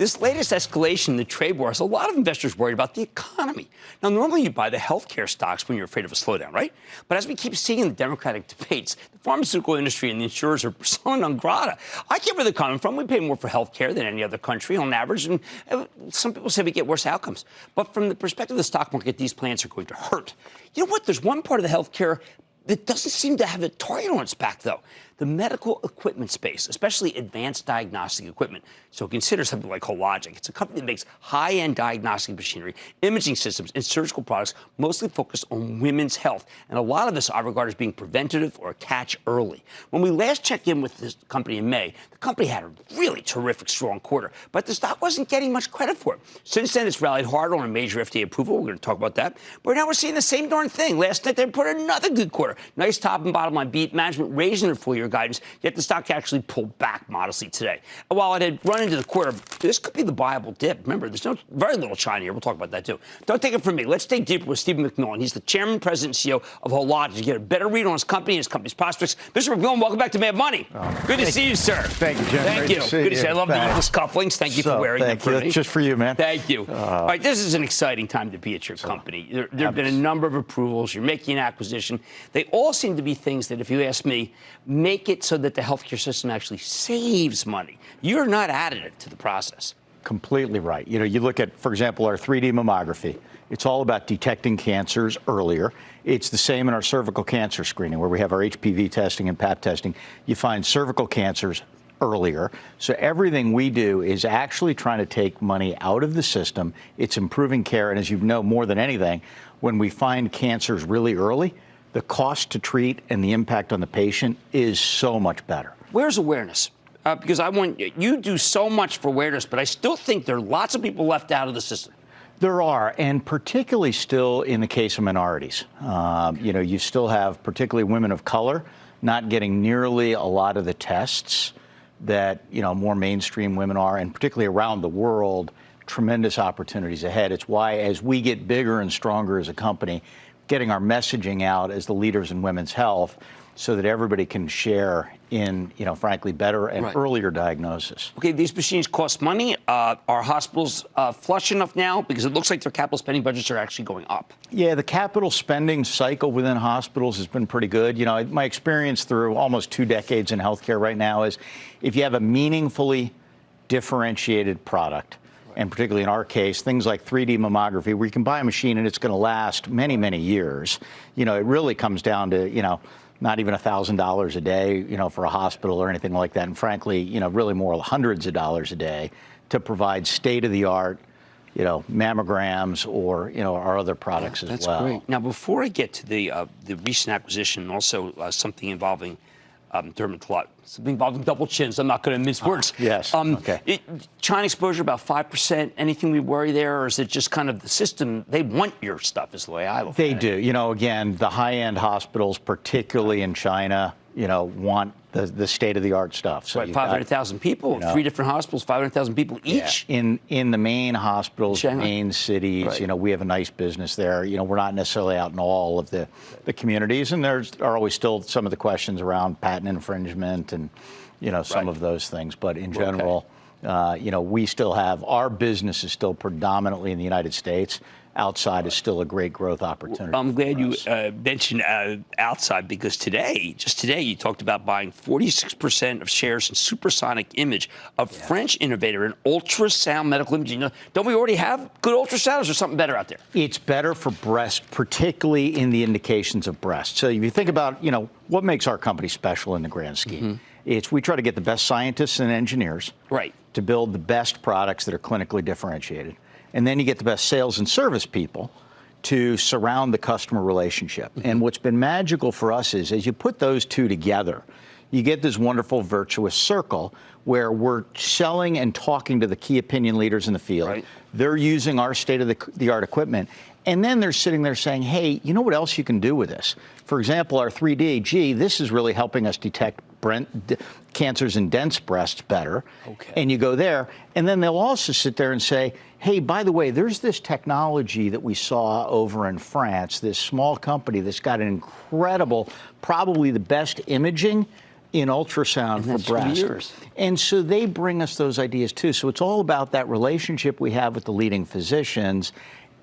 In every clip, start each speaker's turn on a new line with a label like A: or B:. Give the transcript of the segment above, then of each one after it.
A: This latest escalation in the trade war has a lot of investors worried about the economy. Now, normally you buy the healthcare stocks when you're afraid of a slowdown, right? But as we keep seeing in the Democratic debates, the pharmaceutical industry and the insurers are persona non grata. I get where they're coming from. We pay more for healthcare than any other country on average, and some people say we get worse outcomes. But from the perspective of the stock market, these plans are going to hurt. You know what? There's one part of the healthcare that doesn't seem to have a target on its back, though. The medical equipment space, especially advanced diagnostic equipment. So consider something like Hologic. It's a company that makes high-end diagnostic machinery, imaging systems, and surgical products mostly focused on women's health. And a lot of this I regard as being preventative or catch early. When we last checked in with this company in May, the company had a really terrific, strong quarter, but the stock wasn't getting much credit for it. Since then, it's rallied hard on a major FDA approval. We're going to talk about that. But now we're seeing the same darn thing. Last night, they reported another good quarter. Nice top and bottom line beat. Management raising their full-year guidance, yet the stock actually pulled back modestly today. And while it had run into the quarter, this could be the viable dip. Remember, there's very little China here. We'll talk about that, too. Don't take it from me. Let's dig deeper with Stephen MacMillan. He's the chairman, president, and CEO of Hologic. You get a better read on his company and his company's prospects. Mr. MacMillan, welcome back to Mad Money. Good to see you, sir.
B: Thank you, Jim.
A: Thank you. Good to see you. I love the little cufflinks. Thank you for wearing them for me.
B: Thank you. Just for you, man.
A: Thank you. All right, this is an exciting time to be at your company. There have been a number of approvals. You're making an acquisition. They all seem to be things that, if you ask me, make it so that the healthcare system actually saves money. You're not additive to the process.
B: Completely right. You know, you look at, for example, our 3D mammography. It's all about detecting cancers earlier. It's the same in our cervical cancer screening, where we have our HPV testing and Pap testing. You find cervical cancers earlier. So everything we do is actually trying to take money out of the system. It's improving care. And as you know, more than anything, when we find cancers really early, the cost to treat and the impact on the patient is so much better.
A: Where's awareness? Because you do so much for awareness, but I still think there are lots of people left out of the system.
B: There are, and particularly still in the case of minorities. You know, you still have particularly women of color not getting nearly a lot of the tests that, you know, more mainstream women are, and particularly around the world, tremendous opportunities ahead. It's why, as we get bigger and stronger as a company, getting our messaging out as the leaders in women's health so that everybody can share in, you know, frankly, better and earlier diagnosis.
A: Okay, these machines cost money. Are hospitals flush enough now? Because it looks like their capital spending budgets are actually going up.
B: Yeah, the capital spending cycle within hospitals has been pretty good. You know, my experience through almost 2 decades in healthcare right now is if you have a meaningfully differentiated product, and particularly in our case, things like 3D mammography, where you can buy a machine and it's going to last many, many years. You know, it really comes down to, you know, not even $1,000 a day, you know, for a hospital or anything like that. And frankly, you know, really more hundreds of dollars a day to provide state-of-the-art, you know, mammograms or, you know, our other products as well.
A: That's great. Now, before I get to the recent acquisition, also something involving dermatology, something involving double chins. I'm not going to mince words.
B: Yes. Okay.
A: China exposure about 5%. Anything we worry there, or is it just kind of the system? They want your stuff, is the way I look at it.
B: They do. You know, again, the high-end hospitals, particularly in China, you know, want the state-of-the-art stuff.
A: So 500,000 people, you know, 3 different hospitals, 500,000 people each.
B: Yeah. In the main hospitals,
A: Shanghai.
B: main cities, you know, we have a nice business there. You know, we're not necessarily out in all of the communities, and there are always still some of the questions around patent infringement and, you know, some of those things. But in general, you know, we still have, our business is still predominantly in the United States. Outside is still a great growth opportunity.
A: I'm glad you mentioned outside, because just today, you talked about buying 46% of shares in Supersonic Image, a French innovator in ultrasound medical imaging. You know, don't we already have good ultrasound, or is there something better out there?
B: It's better for breast, particularly in the indications of breast. So if you think about, you know, what makes our company special in the grand scheme, it's we try to get the best scientists and engineers to build the best products that are clinically differentiated. And then you get the best sales and service people to surround the customer relationship. And what's been magical for us is, as you put those two together, you get this wonderful virtuous circle where we're selling and talking to the key opinion leaders in the field. They're using our state-of-the-art equipment. And then they're sitting there saying, hey, you know what else you can do with this? For example, our 3D, gee, this is really helping us detect cancers in dense breasts better. And you go there, and then they'll also sit there and say, hey, by the way, there's this technology that we saw over in France, this small company that's got an incredible, probably the best imaging in ultrasound for breast.
A: Years.
B: And so they bring us those ideas too. So it's all about that relationship we have with the leading physicians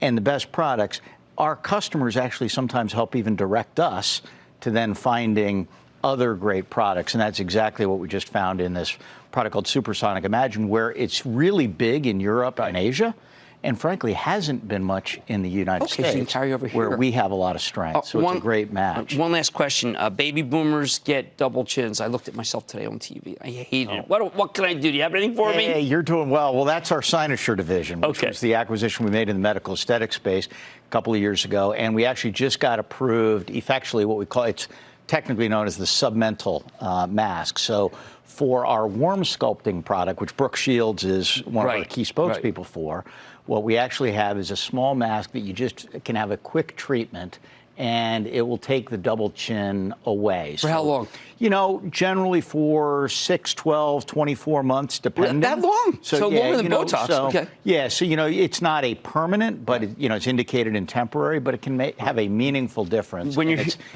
B: and the best products. Our customers actually sometimes help even direct us to then finding other great products. And that's exactly what we just found in this product called Supersonic Imagine, where it's really big in Europe and Asia, and frankly hasn't been much in the United States,
A: so you can carry over here,
B: where we have a lot of strength. So it's a great match.
A: One last question. Baby boomers get double chins. I looked at myself today on TV. I hated it. What can I do? Do you have anything for me?
B: Hey, you're doing well. Well, that's our Cynosure division, which was the acquisition we made in the medical aesthetic space a couple of years ago. And we actually just got approved, effectually what we call, it's technically known as the submental mask. So for our warm sculpting product, which Brooke Shields is one of our key spokespeople for, what we actually have is a small mask that you just can have a quick treatment, and it will take the double chin away.
A: For how long?
B: You know, generally for 6, 12, 24 months, depending.
A: That long? So longer than Botox.
B: So, yeah, so, you know, it's not a permanent, but, it's indicated in temporary, but it can have a meaningful difference.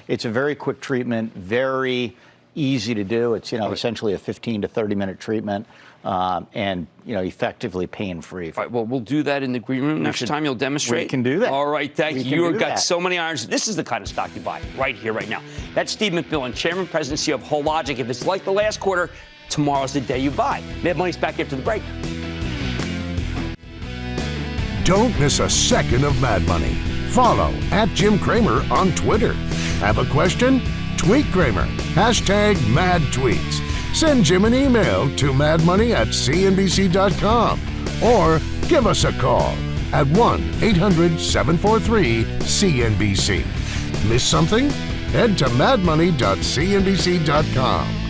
B: It's a very quick treatment, very easy to do. It's, essentially a 15 to 30-minute treatment. And, effectively pain-free.
A: All right, well, we'll do that in the green room next time you'll demonstrate.
B: We can do that.
A: All right, thank you. You've got so many irons. This is the kind of stock you buy right here, right now. That's Stephen MacMillan, Chairman, President, CEO of Hologic. If it's like the last quarter, tomorrow's the day you buy. Mad Money's back after the break.
C: Don't miss a second of Mad Money. Follow @Jim Cramer on Twitter. Have a question? Tweet Cramer. #MadTweets. Send Jim an email to madmoney@cnbc.com or give us a call at 1-800-743-CNBC. Miss something? Head to madmoney.cnbc.com.